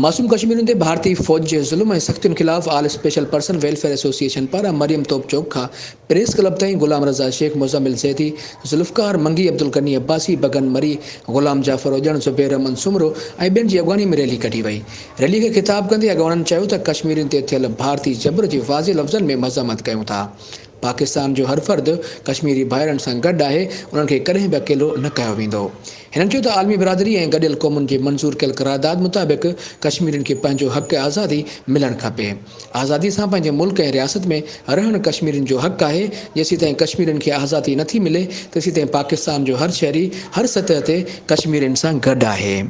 मासूम कश्मीरियुनि ते भारतीय फ़ौज जे ज़ुल्म ऐं सख़्तियुनि ख़िलाफ़ आल स्पेशल पर्सन वेलफेयर एसोसिएशन पारां मरियम तोप चौक खां प्रेस क्लब ताईं गुलाम रज़ा शेख, मुज़म्मिल ज़ैदी, ज़ुल्फ़कार मंगी, अब्दुल गनी अब्बासी, बगन मरी, ग़ुलाम जाफ़र ओॼण, ज़ुबैर अहमद सुमरो ऐं ॿियनि जी अॻवानी में रैली कढी वई। रैली खे ख़िताब कंदे अॻवाननि चयो त कश्मीरियुनि ते थियल भारतीय जबर जी वाज़े लफ़्ज़नि में मज़म्मत कयूं था। पाकिस्तान जो हर फ़र्द कश्मीरी भाइरनि सां गॾु आहे, उन्हनि खे कॾहिं बि अकेलो न कयो वेंदो। हिननि चयो त आलमी बिरादरी ऐं गॾियल क़ौमुनि जे मंज़ूर कयल क़रारदाद मुताबिक़ कश्मीरियुनि खे पंहिंजो हक़ आज़ादी मिलणु खपे। आज़ादी सां पंहिंजे मुल्क ऐं रियासत में रहणु कश्मीरियुनि जो हक़ आहे। जेसीं ताईं कश्मीरियुनि खे आज़ादी नथी मिले, तेसीं ताईं पाकिस्तान जो हर शहरी हर सतह ते कश्मीरियुनि सां गॾु आहे।